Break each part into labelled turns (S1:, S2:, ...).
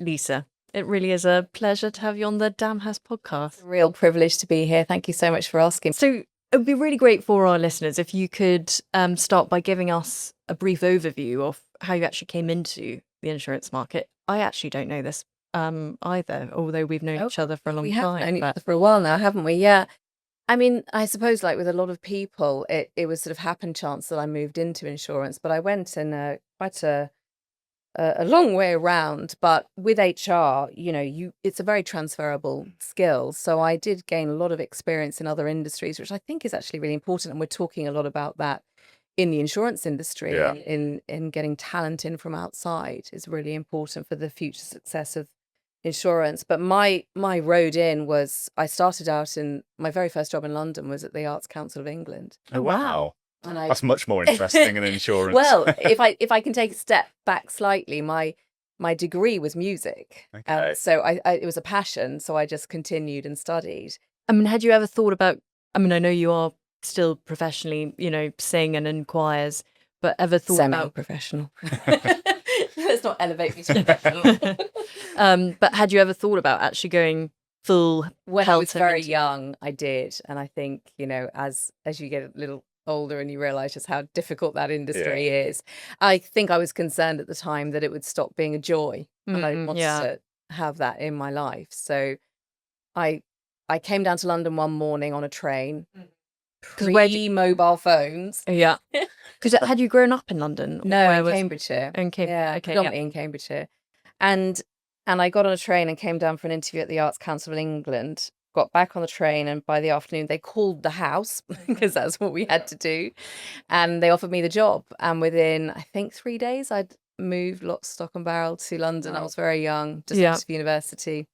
S1: Lisa. It really is a pleasure to have you on the Damhurst podcast.
S2: Real privilege to be here. Thank you so much for asking.
S1: So it would be really great for our listeners if you could start by giving us a brief overview of how you actually came into the insurance market. I actually don't know this either, although we've known each other for a long time.
S2: We have known each other for a while now, haven't we? Yeah. I mean, I suppose like with a lot of people, it was sort of happen chance that I moved into insurance, but I went in quite a long way around. But with HR, it's a very transferable skill. So I did gain a lot of experience in other industries, which I think is actually really important. And we're talking a lot about that in the insurance industry.
S3: Yeah.
S2: In getting talent in from outside is really important for the future success of insurance. But my road in was, I started out in my very first job in London was at the Arts Council of England.
S3: Oh, wow.
S2: And
S3: That's much more interesting than insurance.
S2: Well, if I can take a step back slightly, my degree was music.
S3: Okay.
S2: So it was a passion, so I just continued and studied.
S1: I mean, had you ever thought about, I mean, I know you are still professionally, sing and in choirs, but ever thought about...
S2: Semi-professional. Let's not elevate me to professional.
S1: But had you ever thought about actually going full?
S2: When I was very young, I did. And I think, as you get a little older and you realize just how difficult that industry is, I think I was concerned at the time that it would stop being a joy. And I wanted to have that in my life. So I came down to London one morning on a train. Pre-mobile phones.
S1: Yeah. Because had you grown up in London?
S2: No, in Cambridgeshire.
S1: Okay,
S2: Predominantly in Cambridgeshire. And I got on a train and came down for an interview at the Arts Council of England, got back on the train, and by the afternoon they called the house because that's what we had to do. And they offered me the job. And within, I think, 3 days, I'd moved lock, stock and barrel to London.
S1: Wow.
S2: I was very young, just out of university.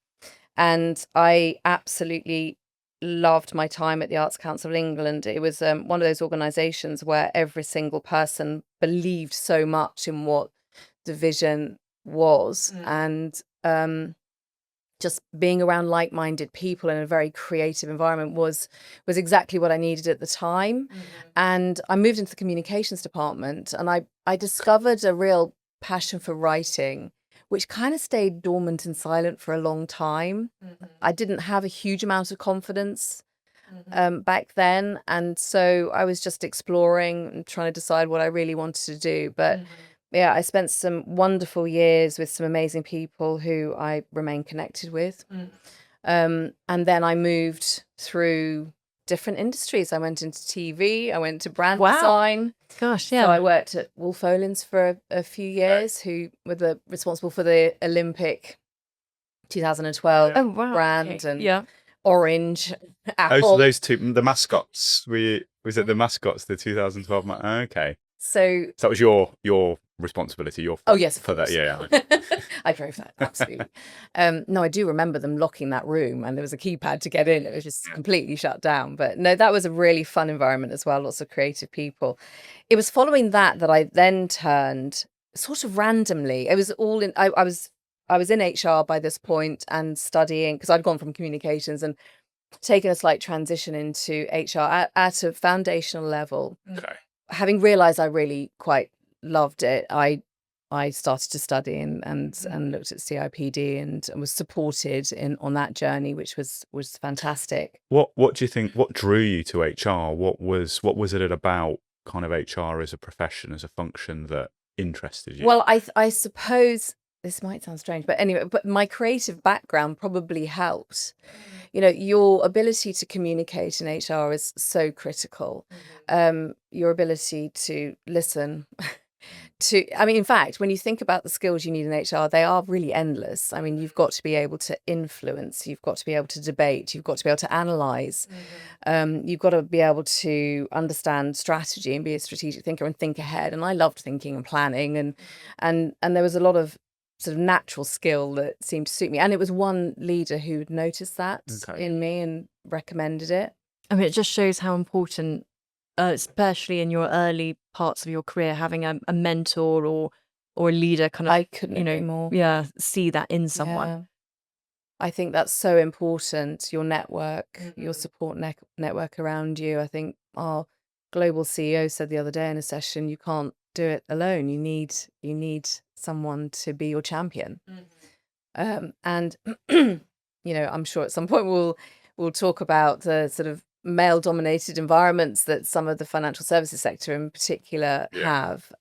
S2: And I absolutely loved my time at the Arts Council of England. It was one of those organisations where every single person believed so much in what the vision was, and just being around like-minded people in a very creative environment was exactly what I needed at the time. And I moved into the communications department, and I discovered a real passion for writing, which kind of stayed dormant and silent for a long time. I didn't have a huge amount of confidence back then. And so I was just exploring and trying to decide what I really wanted to do. But I spent some wonderful years with some amazing people who I remain connected with. And then I moved through different industries. I went into TV, I went to brand design.
S1: Gosh, yeah.
S2: So I worked at Wolf Olins for a few years, who were responsible for the Olympic 2012 brand and Orange, Apple.
S3: Oh, so those two, the mascots. Was it the mascots, the 2012? Okay.
S2: So
S3: that was your responsibility.
S2: Yes,
S3: for that. Yeah.
S2: I drove that, absolutely. No, I do remember them locking that room, and there was a keypad to get in. It was just completely shut down. But no, that was a really fun environment as well. Lots of creative people. It was following that I then turned sort of randomly. It was all in. I was in HR by this point and studying, because I'd gone from communications and taken a slight transition into HR at a foundational level.
S3: Okay.
S2: Having realised I really quite loved it, I started to study and looked at CIPD and was supported on that journey, which was fantastic.
S3: What do you think? What drew you to HR? What was it about kind of HR as a profession, as a function, that interested you?
S2: Well, I suppose this might sound strange, but anyway, but my creative background probably helped. Your ability to communicate in HR is so critical. Your ability to listen. In fact, when you think about the skills you need in HR, they are really endless. I mean, you've got to be able to influence, you've got to be able to debate, you've got to be able to analyse, you've got to be able to understand strategy and be a strategic thinker and think ahead. And I loved thinking and planning, and there was a lot of sort of natural skill that seemed to suit me. And it was one leader who'd noticed that in me and recommended it.
S1: I mean, it just shows how important, especially in your early parts of your career, having a mentor or a leader kind of,
S2: I couldn't agree more.
S1: Yeah, see that in someone.
S2: Yeah. I think that's so important. Your network, your support network around you. I think our global CEO said the other day in a session, you can't do it alone. You need someone to be your champion. And I'm sure at some point we'll talk about the sort of male-dominated environments that some of the financial services sector in particular have.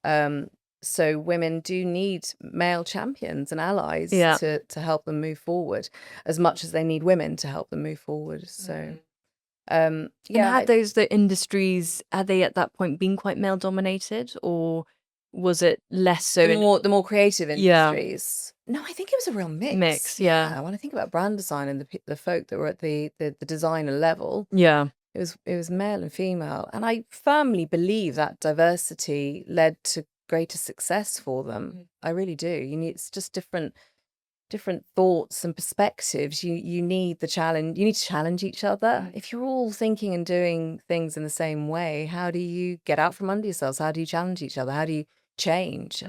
S2: So women do need male champions and allies to help them move forward as much as they need women to help them move forward. So,
S1: and had the industries, had they at that point been quite male dominated, or was it less so?
S2: The more creative industries. No, I think it was a real mix.
S1: Yeah.
S2: When I think about brand design and the folk that were at the designer level, it was male and female, and I firmly believe that diversity led to greater success for them. I really do. It's just different thoughts and perspectives. You need the challenge. You need to challenge each other. If you're all thinking and doing things in the same way, how do you get out from under yourselves? How do you challenge each other? How do you change?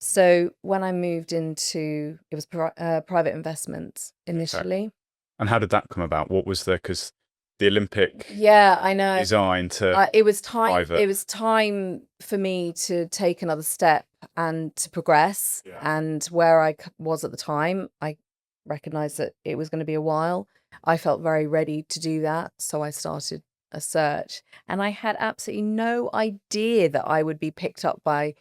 S2: So when I moved into, it was private investments initially.
S3: And how did that come about? What was because the Olympic
S2: I know
S3: design to
S2: it was time
S3: private.
S2: It was time for me to take another step and to progress. And where I was at the time, I recognized that it was going to be a while. I felt very ready to do that, so I started a search, and I had absolutely no idea that I would be picked up by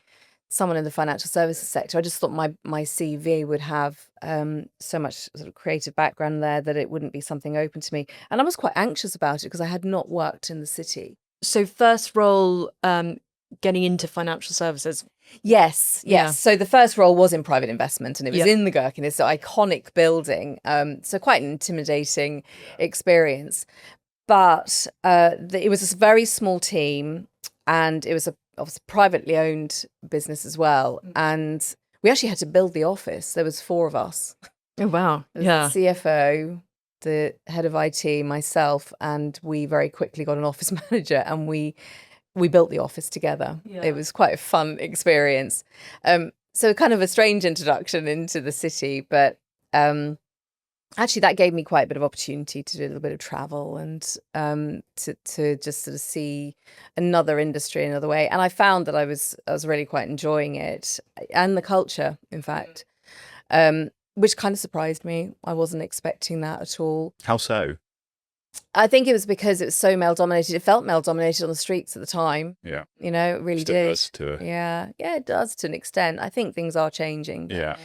S2: someone in the financial services sector. I just thought my CV would have so much sort of creative background there that it wouldn't be something open to me. And I was quite anxious about it because I had not worked in the city.
S1: So first role, getting into financial services.
S2: Yes. Yeah. So the first role was in private investment, and it was in the Gherkin, this iconic building. So quite an intimidating experience. But it was a very small team, and it was obviously privately owned business as well. And we actually had to build the office. There was 4 of us.
S1: Oh, wow.
S2: The CFO, the head of IT, myself, and we very quickly got an office manager, and we built the office together. It was quite a fun experience. So kind of a strange introduction into the city, but actually that gave me quite a bit of opportunity to do a little bit of travel and to just sort of see another industry another way. And I found that I was really quite enjoying it, and the culture, in fact, which kind of surprised me. I wasn't expecting that at all.
S3: How so?
S2: I think it was because it was so male dominated. It felt male dominated on the streets at the time.
S3: Yeah.
S2: It really
S3: Still
S2: did.
S3: does to
S2: it does to an extent. I think things are changing.
S3: Yeah.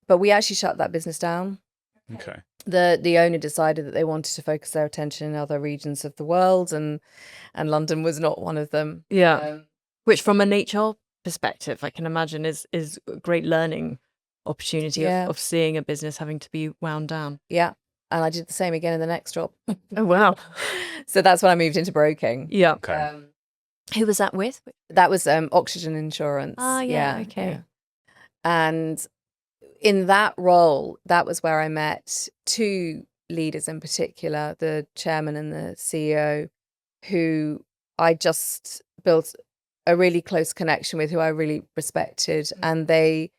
S2: But we actually shut that business down.
S3: Okay.
S2: The owner decided that they wanted to focus their attention in other regions of the world, and London was not one of them.
S1: Yeah. Which from an HR perspective, I can imagine is a great learning opportunity of seeing a business having to be wound down.
S2: Yeah. And I did the same again in the next job.
S1: Oh, wow.
S2: So that's when I moved into broking.
S1: Yeah.
S3: Okay.
S1: Who was that with?
S2: That was Oxygen Insurance.
S1: Okay.
S2: Yeah. And in that role, that was where I met 2 leaders in particular, the chairman and the CEO, who I just built a really close connection with, who I really respected. And they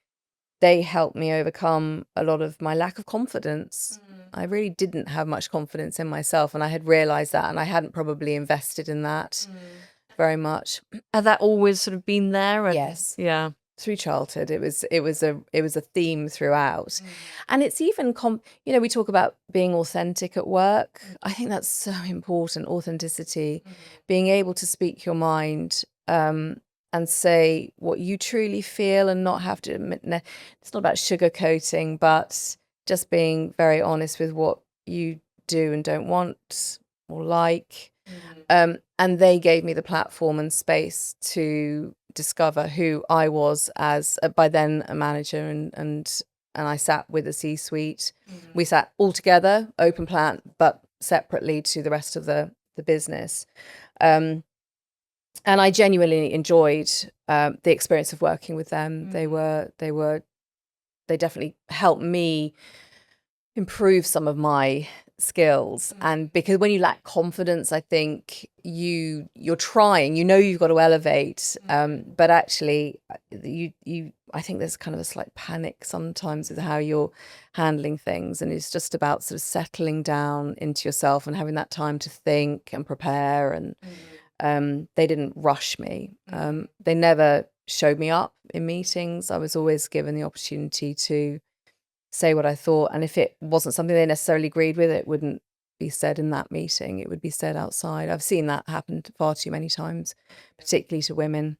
S2: helped me overcome a lot of my lack of confidence. I really didn't have much confidence in myself, and I had realized that, and I hadn't probably invested in that very much.
S1: Had that always sort of been there?
S2: Yes.
S1: Yeah.
S2: Through childhood, it was a theme throughout. And it's even we talk about being authentic at work. I think that's so important. Authenticity, being able to speak your mind, and say what you truly feel, and not have to admit. It's not about sugarcoating, but just being very honest with what you do and don't want or like. And they gave me the platform and space to discover who I was as by then a manager, and I sat with the C-suite. We sat all together, open plan, but separately to the rest of the business. And I genuinely enjoyed the experience of working with them. They definitely helped me improve some of my skills. And because when you lack confidence, I think you're trying, you've got to elevate, but actually I think there's kind of a slight panic sometimes with how you're handling things, and it's just about sort of settling down into yourself and having that time to think and prepare. And they didn't rush me. They never showed me up in meetings. I was always given the opportunity to say what I thought. And if it wasn't something they necessarily agreed with, it wouldn't be said in that meeting. It would be said outside. I've seen that happen far too many times, particularly to women.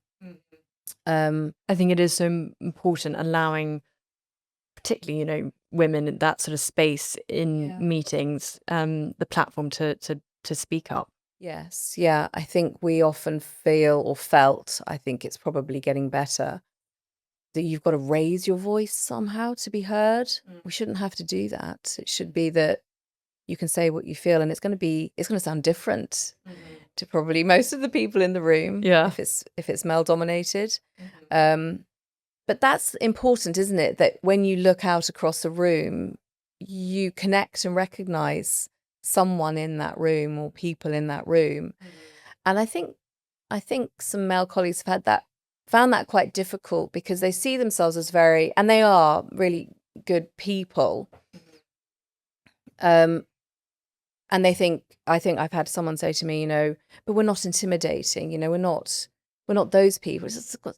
S1: I think it is so important allowing, particularly, you know, women in that sort of space in meetings, the platform to speak up.
S2: Yes, yeah. I think we often feel or felt, I think it's probably getting better, that you've got to raise your voice somehow to be heard. We shouldn't have to do that. It should be that you can say what you feel, and it's going to sound different to probably most of the people in the room.
S1: Yeah.
S2: If it's male dominated. But that's important, isn't it? That when you look out across a room, you connect and recognize someone in that room or people in that room. And I think some male colleagues have found that quite difficult, because they see themselves as and they are really good people. And I think I've had someone say to me, you know, but we're not intimidating, you know, we're not those people.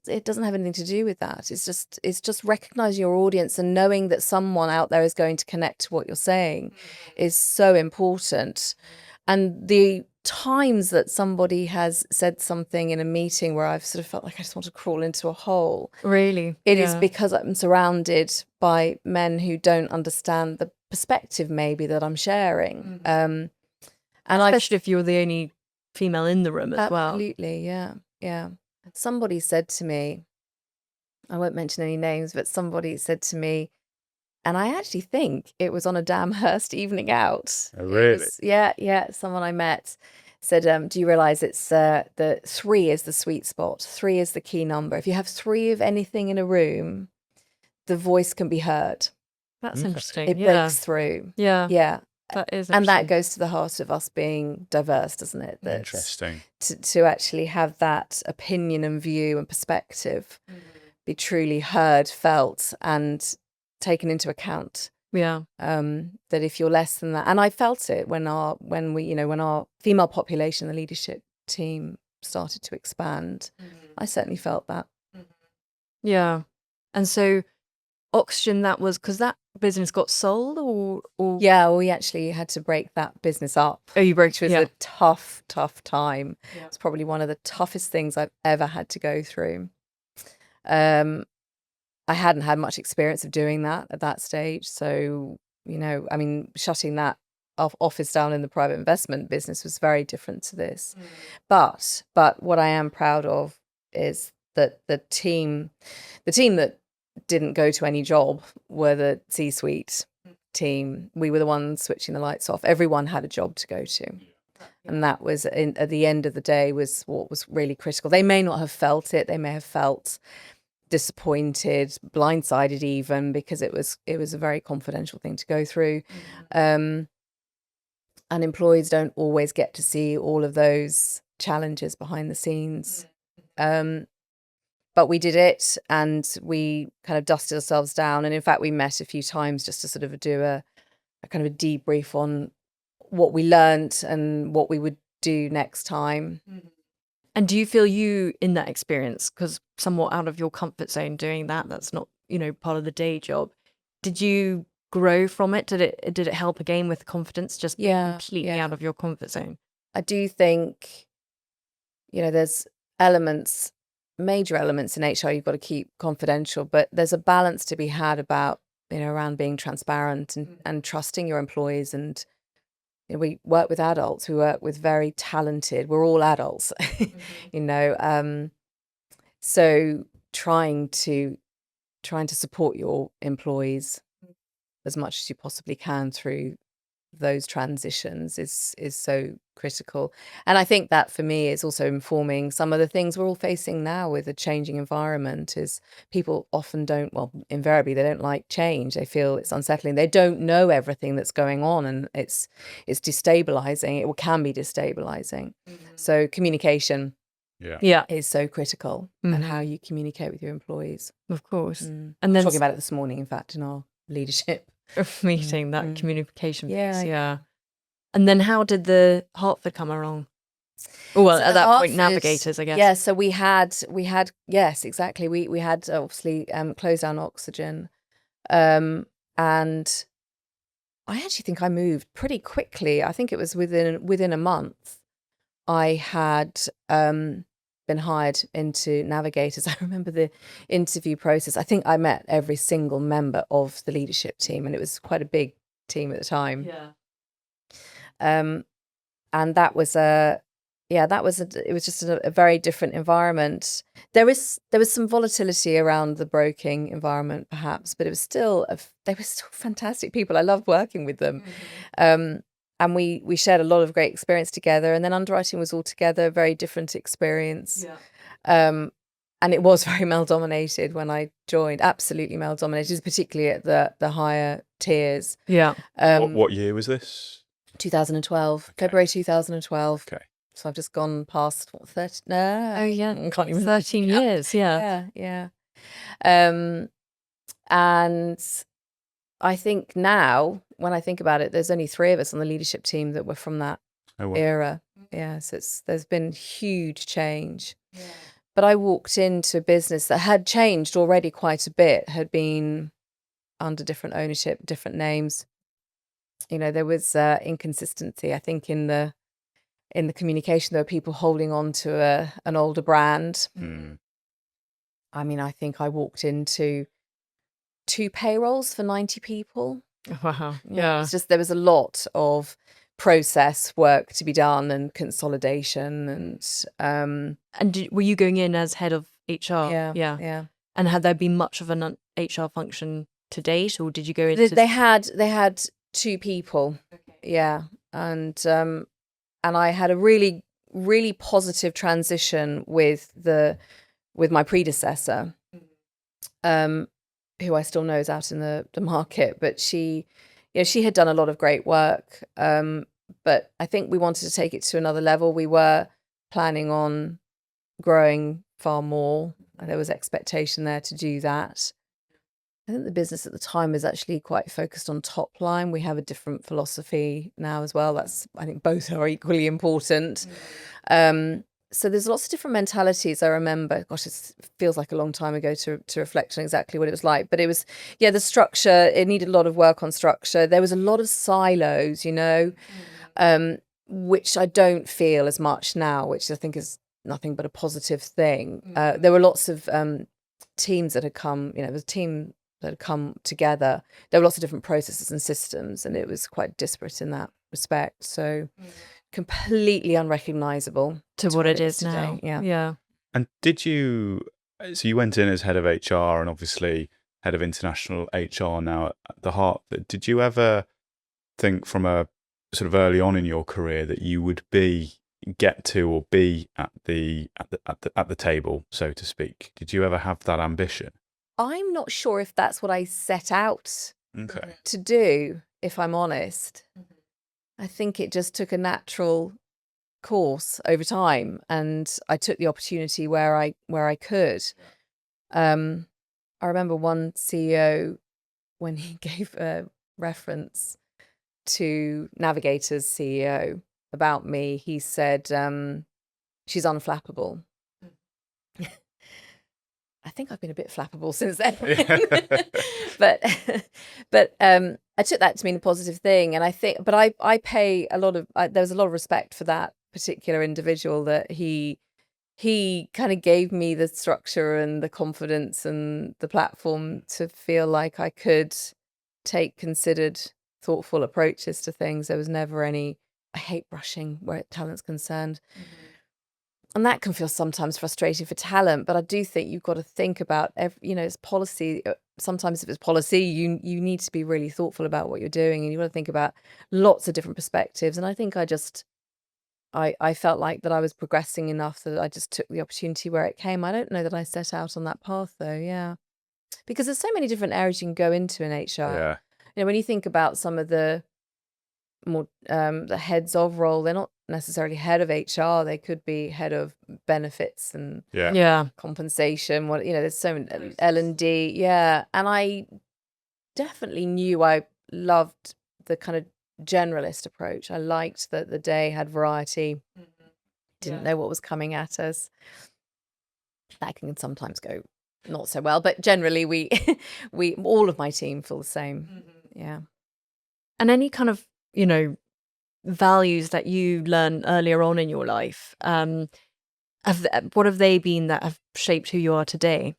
S2: It doesn't have anything to do with that. It's just recognizing your audience and knowing that someone out there is going to connect to what you're saying is so important. And the times that somebody has said something in a meeting where I've sort of felt like I just want to crawl into a hole.
S1: Really?
S2: It is because I'm surrounded by men who don't understand the perspective maybe that I'm sharing. And
S1: especially if you're the only female in the room as well.
S2: Absolutely, yeah. Yeah. Somebody said to me, I won't mention any names, but somebody said to me, and I actually think it was on a Damhurst evening out.
S3: Oh, really?
S2: Someone I met said, do you realize it's the 3 is the sweet spot. 3 is the key number. If you have 3 of anything in a room, the voice can be heard.
S1: That's interesting.
S2: It breaks through.
S1: Yeah.
S2: Yeah.
S1: That is,
S2: and that goes to the heart of us being diverse, doesn't it?
S3: Interesting.
S2: To actually have that opinion and view and perspective be truly heard, felt, and taken into account.
S1: Yeah.
S2: That if you're less than that, and I felt it when our female population, the leadership team started to expand. I certainly felt that.
S1: Yeah. And so Oxygen, that was because that business got sold, or
S2: Yeah, we actually had to break that business up.
S1: Oh, you broke,
S2: which was a tough time. It's probably one of the toughest things I've ever had to go through. I hadn't had much experience of doing that at that stage, so I mean, shutting that office down in the private investment business was very different to this. But what I am proud of is that the team that didn't go to any job were the C-suite team. We were the ones switching the lights off. Everyone had a job to go to. And that was, at the end of the day, was what was really critical. They may not have felt it. They may have felt disappointed, blindsided even, because it was a very confidential thing to go through. And employees don't always get to see all of those challenges behind the scenes. But we did it, and we kind of dusted ourselves down. And in fact, we met a few times just to sort of do a kind of a debrief on what we learned and what we would do next time.
S1: And do you feel you, in that experience, because somewhat out of your comfort zone doing that's not, part of the day job, did you grow from it? Did it help again with confidence, just being completely out of your comfort zone?
S2: I do think, there's major elements in HR you've got to keep confidential, but there's a balance to be had about, around being transparent and trusting your employees. And we work with adults, we work with very talented, we're all adults, so trying to support your employees as much as you possibly can through those transitions is so critical. And I think that for me is also informing some of the things we're all facing now with a changing environment. Is people often invariably they don't like change. They feel it's unsettling. They don't know everything that's going on, and it's destabilizing. It can be destabilizing. So communication is so critical, and how you communicate with your employees.
S1: Of course.
S2: And then talking about it this morning, in fact, in our leadership
S1: meeting, that communication piece. And then how did the Hartford come along? Well,
S2: So
S1: at
S2: the
S1: that point,
S2: Hartford-
S1: Navigators, I guess.
S2: Yeah, so we had yes, exactly. We had obviously closed down Oxygen, and I actually think I moved pretty quickly. I think it was within a month. I had been hired into Navigators. I remember the interview process. I think I met every single member of the leadership team, and it was quite a big team at the time.
S1: Yeah.
S2: And that was it was just a very different environment. There was some volatility around the broking environment, perhaps, but it was still they were still fantastic people. I loved working with them. And we shared a lot of great experience together. And then underwriting was altogether a very different experience.
S1: Yeah.
S2: And it was very male dominated when I joined, absolutely male dominated, particularly at the higher tiers.
S1: Yeah.
S3: What year was this?
S2: 2012,
S3: Okay.
S2: February 2012.
S3: Okay.
S2: So I've just gone past 30. No,
S1: Oh, yeah.
S2: I can't even
S1: 13 years. Yeah.
S2: Yeah. And I think now, when I think about it, there's only 3 of us on the leadership team that were from that era. Yeah, so there's been huge change. Yeah. But I walked into a business that had changed already quite a bit, had been under different ownership, different names. You know, there was inconsistency, I think, in the communication. There were people holding on to an older brand. I mean, I think I walked into 2 payrolls for 90 people.
S1: Wow.
S2: Yeah. It's just, there was a lot of process work to be done and consolidation and
S1: were you going in as head of HR?
S2: Yeah.
S1: And had there been much of an HR function to date, or did you go into?
S2: They had 2 people. Okay. Yeah. And I had a really, really positive transition with my predecessor, who I still know is out in the market, but she had done a lot of great work. But I think we wanted to take it to another level. We were planning on growing far more. There was expectation there to do that. I think the business at the time was actually quite focused on top line. We have a different philosophy now as well. I think both are equally important. So there's lots of different mentalities. I remember, gosh, it feels like a long time ago to reflect on exactly what it was like. But it was, the structure, it needed a lot of work on structure. There was a lot of silos, which I don't feel as much now, which I think is nothing but a positive thing. There were lots of teams that had come, there was a team that had come together. There were lots of different processes and systems, and it was quite disparate in that respect. So completely unrecognizable
S1: to what it is
S2: today.
S1: now. Yeah.
S3: And so you went in as head of HR and obviously head of international HR now at the Hartford. Did you ever think from a sort of early on in your career that you would get to or be at the table, so to speak? Did you ever have that ambition?
S2: I'm not sure if that's what I set out to do, if I'm honest. I think it just took a natural course over time, and I took the opportunity where I could. I remember one CEO, when he gave a reference to Navigators CEO about me, he said, she's unflappable. I think I've been a bit flappable since then. but I took that to mean a positive thing, and I think, but I pay a lot of. There was a lot of respect for that particular individual, that he kind of gave me the structure and the confidence and the platform to feel like I could take considered, thoughtful approaches to things. There was never any. I hate rushing where talent's concerned. And that can feel sometimes frustrating for talent, but I do think you've got to think about, it's policy. Sometimes if it's policy, you need to be really thoughtful about what you're doing, and you've got to think about lots of different perspectives. And I think I felt like that I was progressing enough that I just took the opportunity where it came. I don't know that I set out on that path though, yeah. Because there's so many different areas you can go into in HR.
S3: Yeah.
S2: When you think about some of the more the heads of role, they're not necessarily head of HR. They could be head of benefits and compensation. There's so many L&D, and I definitely knew I loved the kind of generalist approach. I liked that the day had variety. didn't know what was coming at us. That can sometimes go not so well, but generally we all of my team feel the same. Yeah.
S1: And any kind of, values that you learn earlier on in your life, what have they been that have shaped who you are today?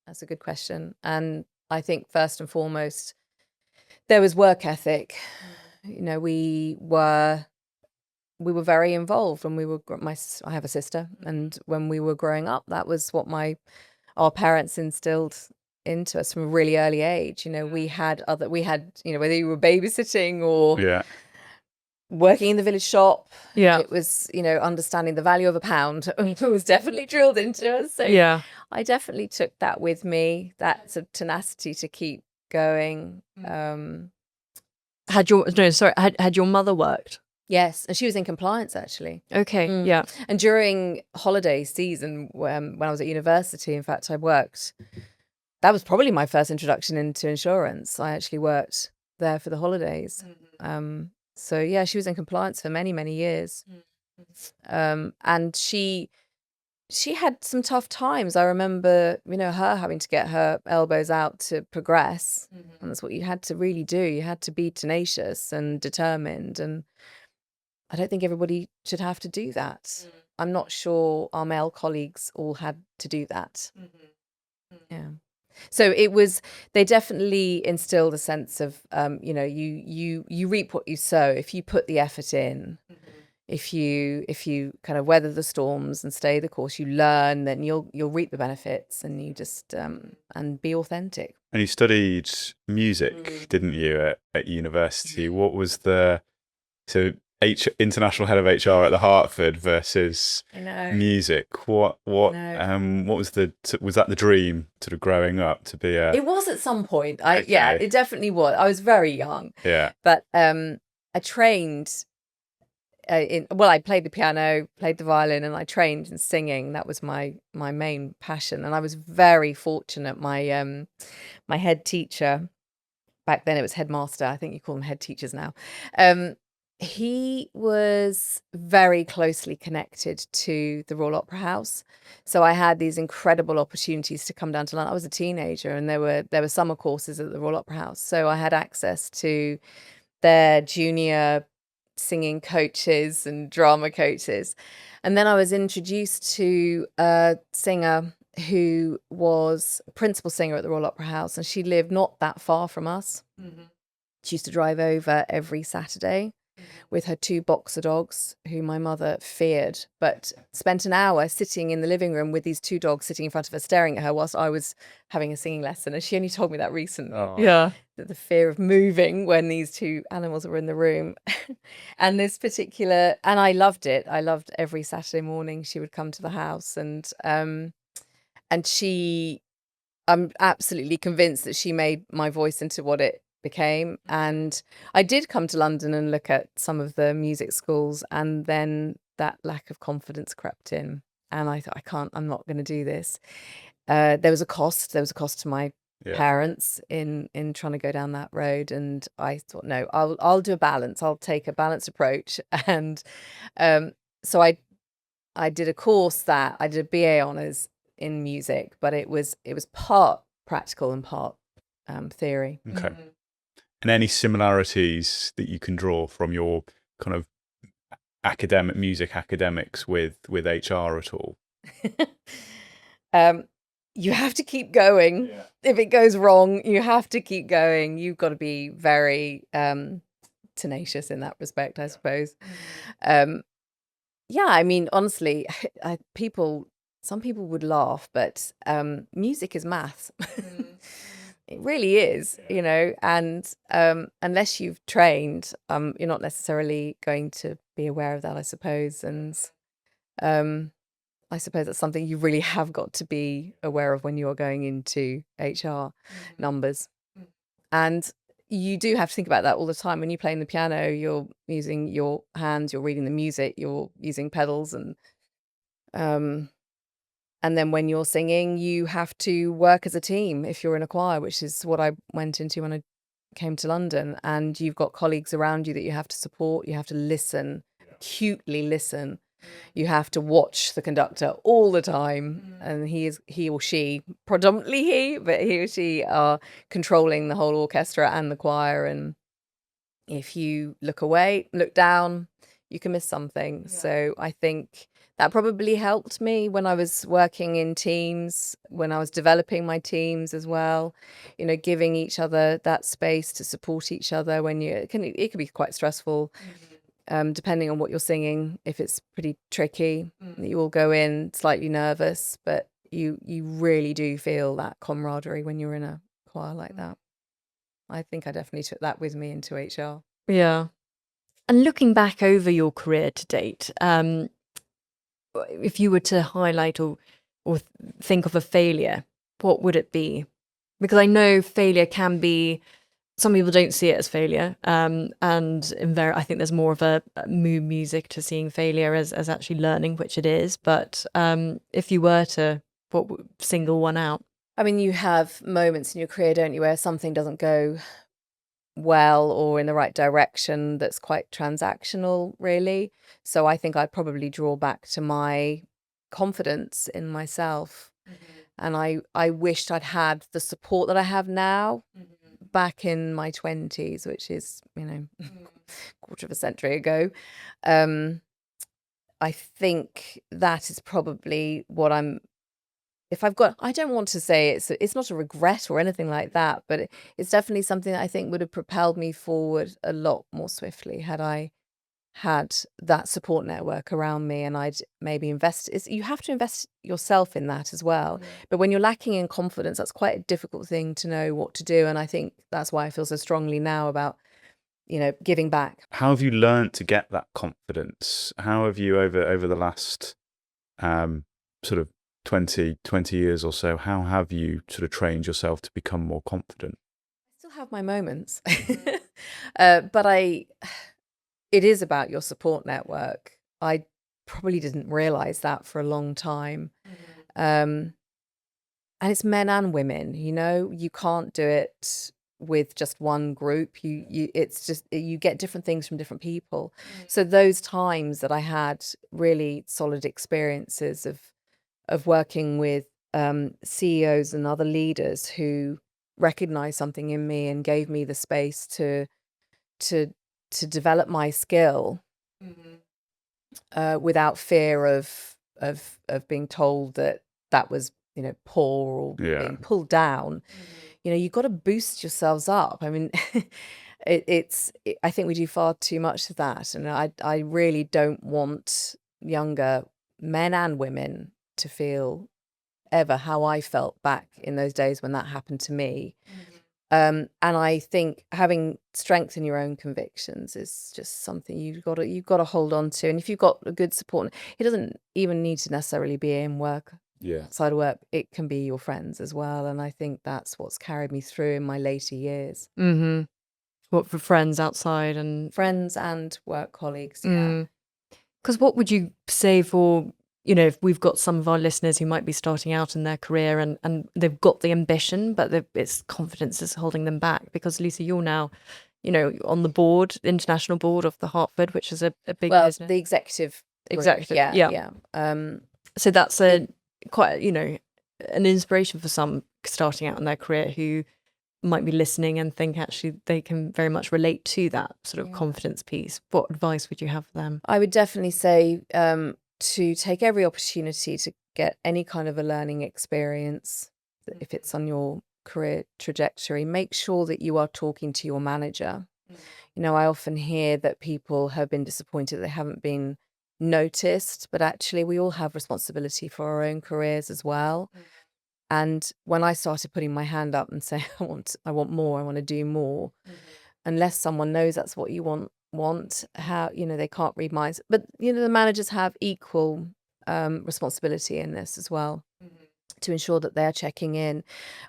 S2: That's a good question. And I think first and foremost, there was work ethic. We were very involved when we were. I have a sister, and when we were growing up, that was what our parents instilled into us from a really early age. We had whether you were babysitting or working in the village shop. It was understanding the value of a pound. It was definitely drilled into us. So I definitely took that with me. That's a tenacity to keep going.
S1: Had your mother worked?
S2: Yes, and she was in compliance actually.
S1: Okay, yeah.
S2: And during holiday season, when I was at university, in fact, I worked. That was probably my first introduction into insurance. I actually worked there for the holidays. So yeah, she was in compliance for many, many years. And she had some tough times. I remember, her having to get her elbows out to progress. And that's what you had to really do. You had to be tenacious and determined. And I don't think everybody should have to do that. I'm not sure our male colleagues all had to do that. Yeah. So they definitely instilled a sense of, you reap what you sow. If you put the effort in, if you kind of weather the storms and stay the course, you learn, then you'll reap the benefits, and you just and be authentic.
S3: And you studied music, didn't you, at university? What was international head of HR at the Hartford versus music? What was that the dream sort of growing up to be a?
S2: It was at some point. It definitely was. I was very young.
S3: Yeah.
S2: But I trained I played the piano, played the violin, and I trained in singing. That was my main passion. And I was very fortunate. My head teacher, back then it was headmaster, I think you call them head teachers now. He was very closely connected to the Royal Opera House. So I had these incredible opportunities to come down to London. I was a teenager, and there were summer courses at the Royal Opera House. So I had access to their junior singing coaches and drama coaches. And then I was introduced to a singer who was a principal singer at the Royal Opera House, and she lived not that far from us. She used to drive over every Saturday with her 2 boxer dogs, who my mother feared, but spent an hour sitting in the living room with these 2 dogs sitting in front of her, staring at her whilst I was having a singing lesson. And she only told me that recently. That the fear of moving when these 2 animals were in the room. And I loved it. I loved every Saturday morning she would come to the house, and I'm absolutely convinced that she made my voice into what it became. And I did come to London and look at some of the music schools, and then that lack of confidence crept in, and I thought, I'm not going to do this. There was a cost to my parents in trying to go down that road, and I thought, no, I'll do a balance. I'll take a balanced approach. And so I did a course that I did a BA honours in music, but it was part practical and part theory.
S3: Okay. And any similarities that you can draw from your kind of music academics with HR at all?
S2: You have to keep going. If it goes wrong, you have to keep going. You've got to be very tenacious in that respect, I suppose. I mean, honestly, some people would laugh, but music is maths. It really is, and unless you've trained, you're not necessarily going to be aware of that, I suppose. And I suppose that's something you really have got to be aware of when you're going into HR numbers. And you do have to think about that all the time. When you're playing the piano, you're using your hands, you're reading the music, you're using pedals, and then when you're singing, you have to work as a team if you're in a choir, which is what I went into when I came to London. And you've got colleagues around you that you have to support. You have to listen, acutely listen You have to watch the conductor all the time, and he or she, predominantly he, but he or she are controlling the whole orchestra and the choir. And if you look away, look down, you can miss something. So I think that probably helped me when I was working in teams, when I was developing my teams as well, giving each other that space to support each other when it can be quite stressful. Depending on what you're singing, if it's pretty tricky, you all go in slightly nervous, but you really do feel that camaraderie when you're in a choir like that. I think I definitely took that with me into HR.
S1: Yeah. And looking back over your career to date, if you were to highlight or think of a failure, what would it be? Because I know failure can be, some people don't see it as failure, and I think there's more of a mood music to seeing failure as actually learning, which it is. But if you were to single one out?
S2: I mean, you have moments in your career, don't you, where something doesn't go well or in the right direction that's quite transactional, really. So I think I'd probably draw back to my confidence in myself. And I wished I'd had the support that I have now back in my 20s, which is, quarter of a century ago. I think that is probably what I don't want to say it's not a regret or anything like that, but it's definitely something that I think would have propelled me forward a lot more swiftly had I had that support network around me, and I'd maybe you have to invest yourself in that as well. But when you're lacking in confidence, that's quite a difficult thing to know what to do. And I think that's why I feel so strongly now about, giving back.
S3: How have you learned to get that confidence? How have you over the last sort of 20 years or so, how have you sort of trained yourself to become more confident?
S2: I still have my moments, but it is about your support network. I probably didn't realize that for a long time. And it's men and women, you can't do it with just one group. It's just, you get different things from different people. So those times that I had really solid experiences of working with CEOs and other leaders who recognized something in me and gave me the space to develop my skill without fear of being told that was poor or being pulled down. You've got to boost yourselves up. I mean, I think we do far too much of that, and I really don't want younger men and women to feel ever how I felt back in those days when that happened to me. And I think having strength in your own convictions is just something you've got to hold on to. And if you've got a good support, it doesn't even need to necessarily be in work. Outside of work, it can be your friends as well. And I think that's what's carried me through in my later years.
S1: What, for friends outside and
S2: friends and work colleagues? Yeah.
S1: Because what would you say for, if we've got some of our listeners who might be starting out in their career and they've got the ambition, but it's confidence is holding them back? Because Lisa, you're now, on the board, international board of the Hartford, which is a big business.
S2: The executive.
S1: Yeah. So that's quite, an inspiration for some starting out in their career who might be listening and think actually they can very much relate to that sort of confidence piece. What advice would you have for them?
S2: I would definitely say to take every opportunity to get any kind of a learning experience. If it's on your career trajectory, make sure that you are talking to your manager. I often hear that people have been disappointed they haven't been noticed, but actually we all have responsibility for our own careers as well. And when I started putting my hand up and saying I want more, I want to do more, unless someone knows that's what you want, how they can't read minds. But the managers have equal responsibility in this as well, to ensure that they're checking in.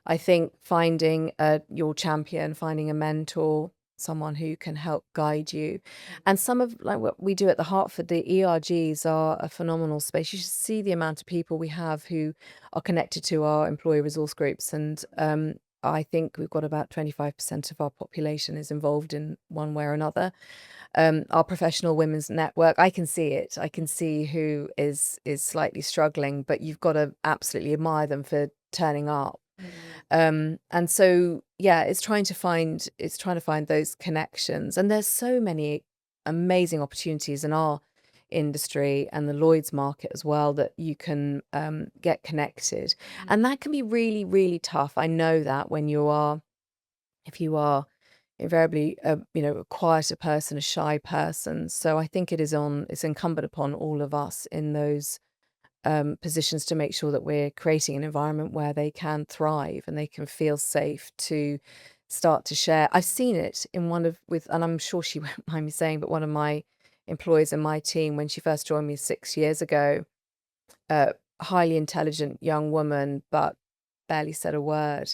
S2: I think finding your champion, finding a mentor, someone who can help guide you. And some of what we do at the Hartford, the ERGs are a phenomenal space. You should see the amount of people we have who are connected to our employee resource groups, and I think we've got about 25% of our population is involved in one way or another. Our professional women's network, I can see it. I can see who is slightly struggling, but you've got to absolutely admire them for turning up. And so, yeah, it's trying to find those connections. And there's so many amazing opportunities in our industry and the Lloyd's market as well that you can get connected. And that can be really, really tough. I know that if you are invariably a quieter person, a shy person. So I think it's incumbent upon all of us in those positions to make sure that we're creating an environment where they can thrive and they can feel safe to start to share. I've seen it in and I'm sure she won't mind me saying, but one of my employees in my team, when she first joined me 6 years ago, highly intelligent young woman, but barely said a word.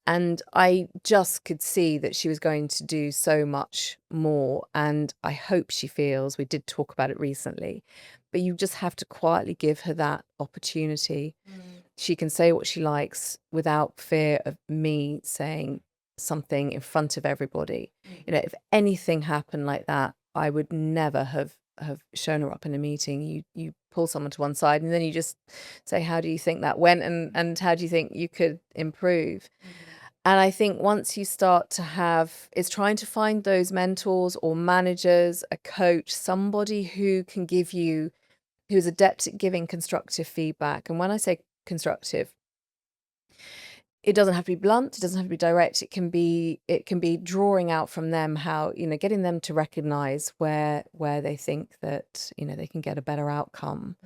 S2: And I just could see that she was going to do so much more. And I hope she feels, we did talk about it recently, but you just have to quietly give her that opportunity. She can say what she likes without fear of me saying something in front of everybody. If anything happened like that, I would never have shown her up in a meeting. You pull someone to one side and then you just say, how do you think that went, and how do you think you could improve? And I think once you start to it's trying to find those mentors or managers, a coach, somebody who can who's adept at giving constructive feedback. And when I say constructive, it doesn't have to be blunt, it doesn't have to be direct. It can be drawing out from them how, getting them to recognize where they think that, they can get a better outcome,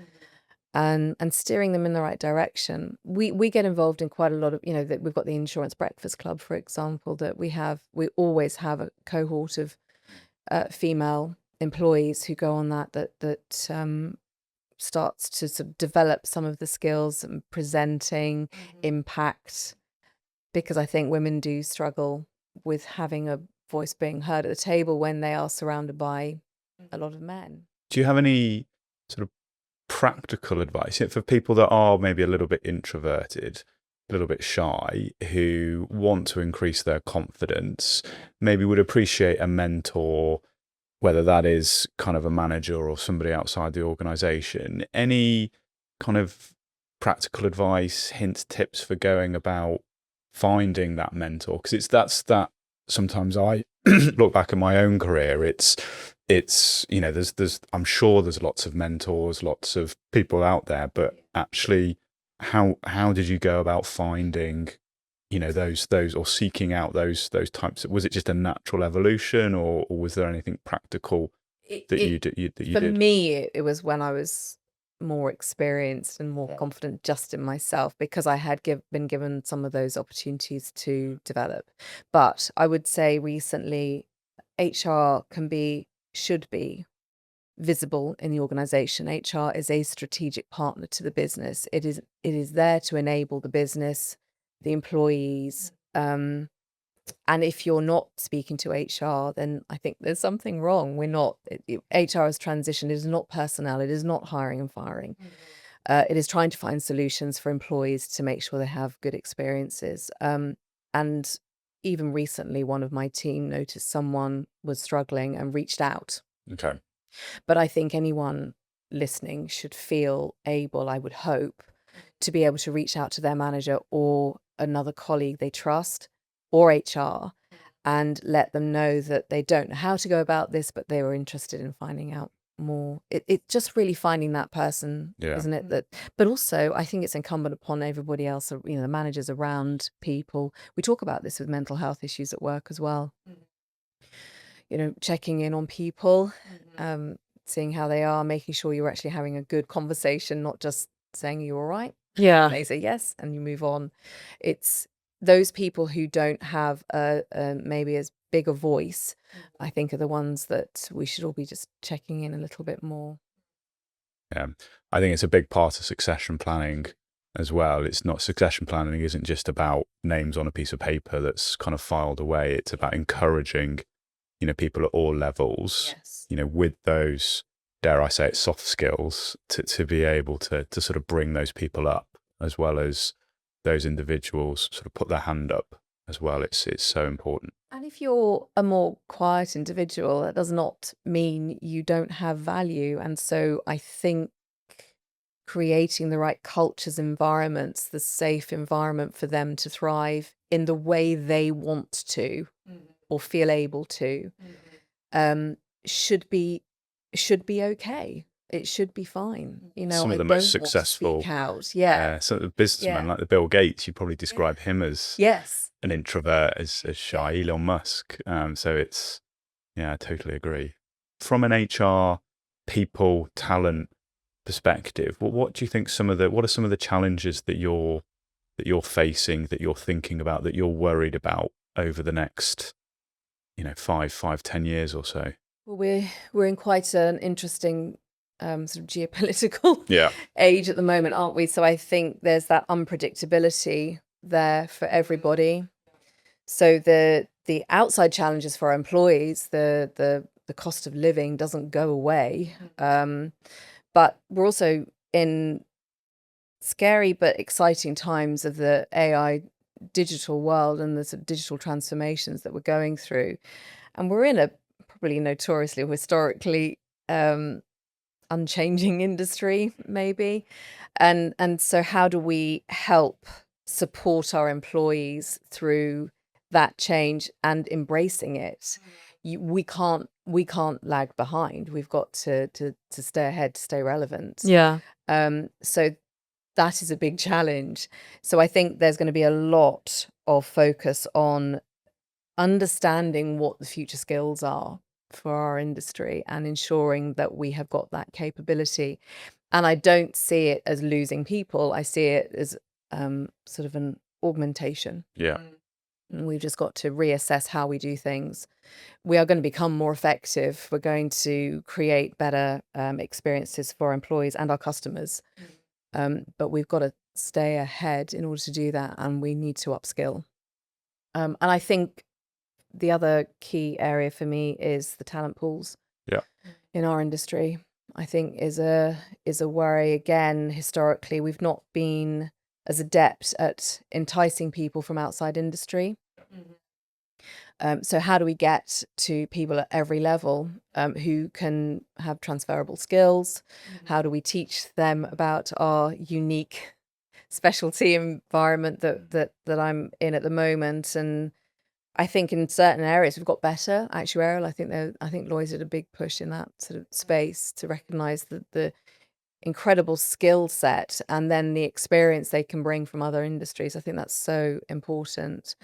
S2: and steering them in the right direction. We get involved in quite a lot of, that we've got the Insurance Breakfast Club, for example, that we always have a cohort of female employees who go on that starts to sort of develop some of the skills and presenting, impact, because I think women do struggle with having a voice being heard at the table when they are surrounded by a lot of men.
S3: Do you have any sort of practical advice for people that are maybe a little bit introverted, a little bit shy, who want to increase their confidence, maybe would appreciate a mentor, whether that is kind of a manager or somebody outside the organisation? Any kind of practical advice, hints, tips for going about finding that mentor? Because that's sometimes I look back at my own career, it's there's I'm sure there's lots of mentors, lots of people out there, but actually how did you go about finding those or seeking out those types? Was it just a natural evolution, or was there anything practical that you did?
S2: For me, it was when I was more experienced and more confident just in myself, because I had been given some of those opportunities to develop. But I would say recently, HR should be visible in the organization. HR is a strategic partner to the business. It is there to enable the business, the employees, and if you're not speaking to HR, then I think there's something wrong. HR has transitioned. It is not personnel. It is not hiring and firing. It is trying to find solutions for employees to make sure they have good experiences. And even recently, one of my team noticed someone was struggling and reached out.
S3: Okay.
S2: But I think anyone listening should feel able, I would hope, to be able to reach out to their manager or another colleague they trust, or HR, and let them know that they don't know how to go about this, but they were interested in finding out more. It's just really finding that person, isn't it? But also, I think it's incumbent upon everybody else, the managers around people. We talk about this with mental health issues at work as well. Checking in on people, seeing how they are, making sure you're actually having a good conversation, not just saying, "Are you all right?"
S1: Yeah.
S2: And they say yes, and you move on. It's those people who don't have maybe as big a voice, I think, are the ones that we should all be just checking in a little bit more.
S3: Yeah, I think it's a big part of succession planning as well. Succession planning isn't just about names on a piece of paper that's kind of filed away. It's about encouraging, people at all levels, with those, dare I say it, soft skills to be able to sort of bring those people up, as well as those individuals sort of put their hand up as well. It's so important.
S2: And if you're a more quiet individual, that does not mean you don't have value. And so I think creating the right cultures, environments, the safe environment for them to thrive in the way they want to or feel able to should be okay. It should be fine. You know,
S3: Some
S2: I
S3: of the
S2: don't
S3: most
S2: want to
S3: successful
S2: speak out. Yeah.
S3: sort of businessmen
S2: Yeah.
S3: like the Bill Gates, you probably describe him as
S2: Yes.
S3: an introvert, as shy. Elon Musk. So it's, yeah, I totally agree. From an HR, people, talent perspective, what do you think what are some of the challenges that you're facing, that you're thinking about, that you're worried about over the next, 5, 10 years or so?
S2: Well, we're in quite an interesting sort of geopolitical
S3: Yeah.
S2: age at the moment, aren't we? So I think there's that unpredictability there for everybody. So the outside challenges for our employees, the cost of living doesn't go away. But we're also in scary but exciting times of the AI digital world and the sort of digital transformations that we're going through. And we're in a probably notoriously or historically unchanging industry, maybe. And so how do we help support our employees through that change and embracing it? We can't lag behind. We've got to stay ahead, to stay relevant.
S1: Yeah.
S2: So that is a big challenge. So I think there's going to be a lot of focus on understanding what the future skills are for our industry and ensuring that we have got that capability. And I don't see it as losing people. I see it as sort of an augmentation.
S3: Yeah.
S2: And we've just got to reassess how we do things. We are going to become more effective. We're going to create better experiences for our employees and our customers. But we've got to stay ahead in order to do that, and we need to upskill. And I think the other key area for me is the talent pools.
S3: Yeah.
S2: In our industry, I think is a worry. Again, historically, we've not been as adept at enticing people from outside industry. So how do we get to people at every level who can have transferable skills? How do we teach them about our unique specialty environment that I'm in at the moment? And I think in certain areas we've got better. Actuarial, I think Lloyd's did a big push in that sort of space to recognise the incredible skill set and then the experience they can bring from other industries. I think that's so important.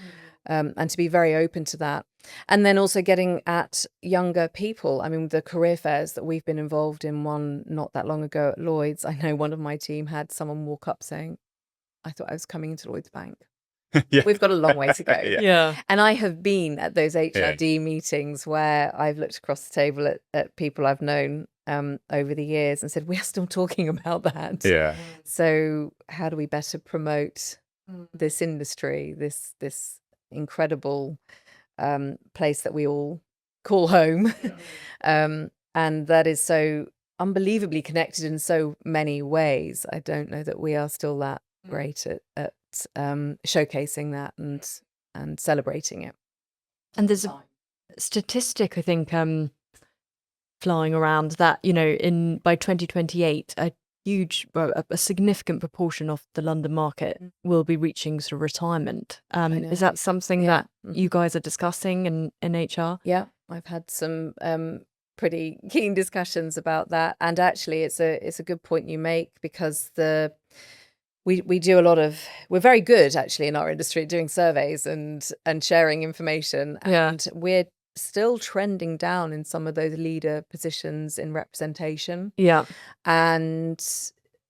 S2: And to be very open to that. And then also getting at younger people. I mean, the career fairs that we've been involved in, one not that long ago at Lloyd's, I know one of my team had someone walk up saying, I thought I was coming into Lloyd's Bank.
S3: Yeah.
S2: We've got a long way to go.
S1: Yeah.
S2: And I have been at those HRD meetings where I've looked across the table at people I've known over the years and said, we're still talking about that.
S3: Yeah.
S2: So how do we better promote this industry, this incredible place that we all call home, and that is so unbelievably connected in so many ways? I don't know that we are still that great at showcasing that and celebrating it.
S1: And there's a statistic, I think, flying around that, by 2028, a significant proportion of the London market will be reaching sort of retirement. Is that something that you guys are discussing in HR?
S2: Yeah, I've had some pretty keen discussions about that, and actually, it's a good point you make, because we do a lot of, we're very good actually in our industry at doing surveys and sharing information, and we're still trending down in some of those leader positions in representation.
S1: Yeah.
S2: And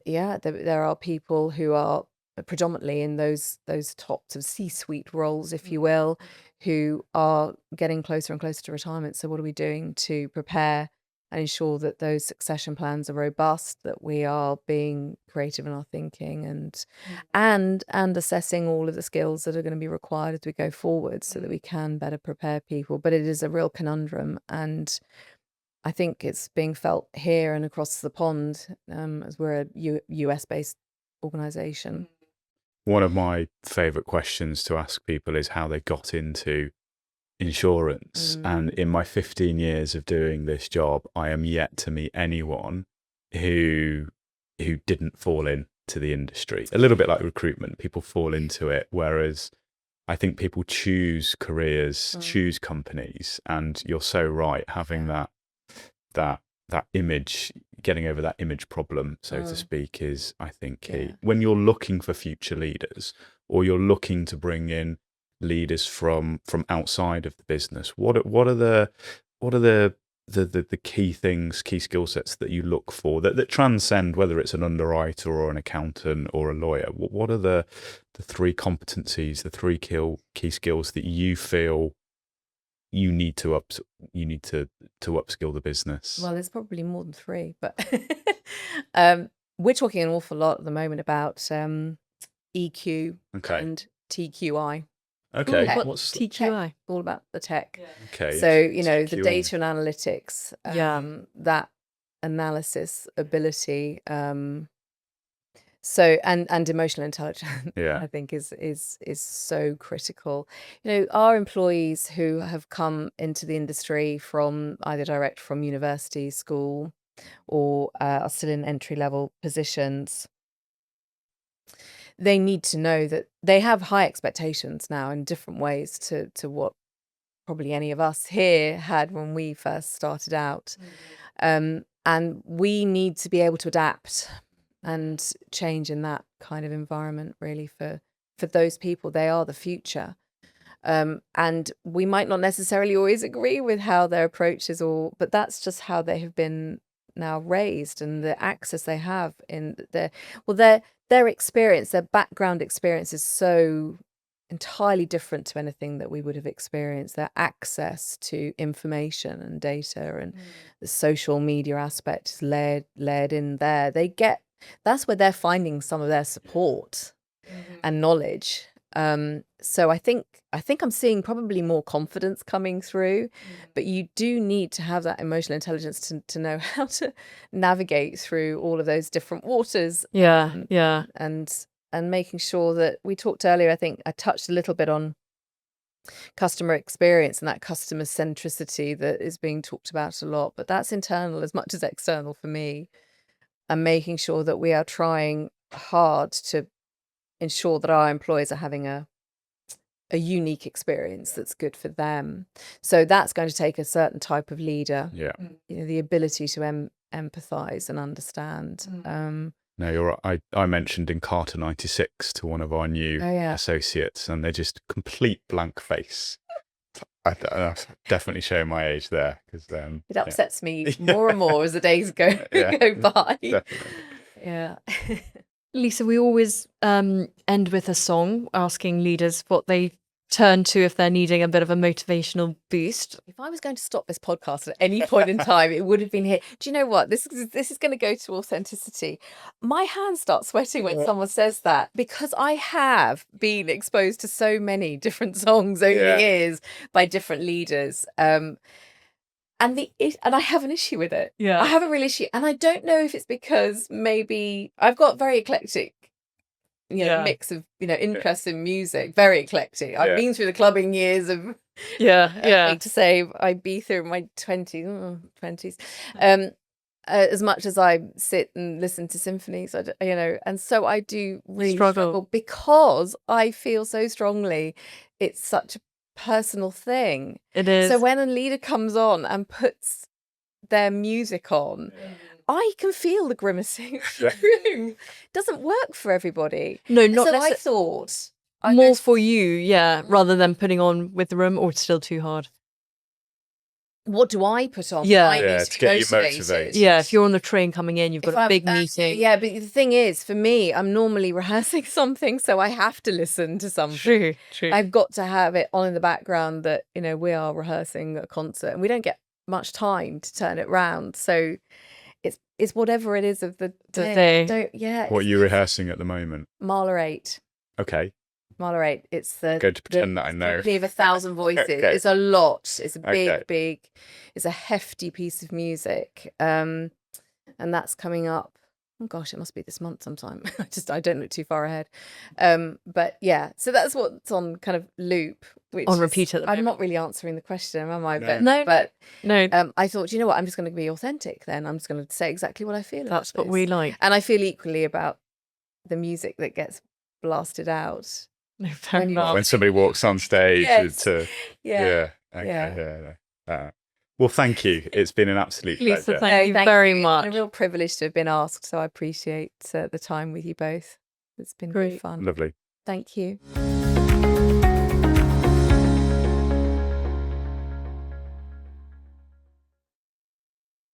S2: there are people who are predominantly in those tops of C-suite roles, if you will, who are getting closer and closer to retirement. So what are we doing to prepare and ensure that those succession plans are robust, that we are being creative in our thinking and assessing all of the skills that are going to be required as we go forward, so that we can better prepare people. But it is a real conundrum, and I think it's being felt here and across the pond, as we're a US-based organisation.
S3: one of my favourite questions to ask people is how they got into insurance. And in my 15 years of doing this job, I am yet to meet anyone who didn't fall into the industry. A little bit like recruitment, people fall into it, whereas I think people choose careers, choose companies, and you're so right. Having that image, getting over that image problem, so to speak, is, I think, key. When you're looking for future leaders, or you're looking to bring in leaders from outside of the business, what are the key things, key skill sets that you look for that transcend whether it's an underwriter or an accountant or a lawyer? What are the three competencies, the three key skills that you feel you need to upskill the business?
S2: Well, there's probably more than three, but we're talking an awful lot at the moment about EQ and TQI.
S3: Okay,
S1: Ooh,
S3: what's
S1: TQI?
S2: All about the tech.
S3: Yeah. Okay.
S2: So, the
S3: TQI.
S2: data and analytics, that analysis ability, so and emotional intelligence, I think is so critical. Our employees who have come into the industry from either direct from university, school, or are still in entry level positions, they need to know that they have high expectations now in different ways to what probably any of us here had when we first started out. And we need to be able to adapt and change in that kind of environment, really, for those people. They are the future. And we might not necessarily always agree with how their approach is, but that's just how they have been now raised, and the access they have in their experience, their background experience is so entirely different to anything that we would have experienced. Their access to information and data and the social media aspect is layered in there. That's where they're finding some of their support and knowledge. So I think I'm seeing probably more confidence coming through, but you do need to have that emotional intelligence to know how to navigate through all of those different waters. And making sure that, we talked earlier, I think I touched a little bit on customer experience and that customer centricity that is being talked about a lot, but that's internal as much as external for me, and making sure that we are trying hard to ensure that our employees are having a unique experience that's good for them. So that's going to take a certain type of leader. The ability to empathize and understand.
S3: No, you're right. I mentioned in Carter 96 to one of our new associates, and they're just complete blank face. I'm definitely showing my age there, because
S2: it upsets me more and more as the days go by.
S3: Definitely.
S1: Lisa, we always end with a song, asking leaders what they turn to if they're needing a bit of a motivational boost.
S2: If I was going to stop this podcast at any point in time, it would have been here. Do you know what? This is going to go to authenticity. My hands start sweating when someone says that, because I have been exposed to so many different songs over the years by different leaders. And I have an issue with it. I have a real issue, and I don't know if it's because maybe I've got very eclectic, mix of interests in music, very eclectic. I've been through the clubbing years of I hate to say I'd be through my 20s, as much as I sit and listen to symphonies, and so I do really struggle because I feel so strongly it's such a personal thing.
S1: It is.
S2: So when a leader comes on and puts their music on, I can feel the grimacing in the room. Doesn't work for everybody.
S1: No, not
S2: so
S1: necessarily.
S2: I thought
S1: more for you, rather than putting on with the room, or it's still too hard.
S2: What do I put on?
S3: To get you motivated.
S1: Yeah, if you're on the train coming in, you've got a big meeting.
S2: But the thing is, for me, I'm normally rehearsing something, so I have to listen to something.
S1: True.
S2: I've got to have it on in the background that, we are rehearsing a concert, and we don't get much time to turn it round. So it's whatever it is of the day.
S3: What are you rehearsing at the moment?
S2: Mahler 8.
S3: Okay.
S2: Mahler 8. It's the
S3: Going to pretend that I know.
S2: Symphony of 1,000 Voices. Okay. It's a lot. It's a big. It's a hefty piece of music, and that's coming up oh gosh, it must be this month sometime. I don't look too far ahead. But yeah, so that's what's on kind of loop, which
S1: On repeat at the
S2: I'm
S1: moment.
S2: not really answering the question, am I?
S3: No.
S2: But
S1: No,
S2: I thought, you know what, I'm just going to be authentic then. I'm just going to say exactly what I feel about
S1: that's what
S2: this.
S1: we like.
S2: And I feel equally about the music that gets blasted out.
S1: No, fair
S2: When you-
S1: enough.
S3: When somebody walks on stage
S2: Yes.
S3: to
S2: Yeah.
S3: okay,
S2: Yeah.
S3: yeah. Well, thank you. It's been an absolute
S1: Lisa,
S3: pleasure.
S1: thank you very much.
S2: A real privilege to have been asked, so I appreciate the time with you both. It's been
S1: Great.
S2: fun.
S3: Lovely.
S2: Thank you.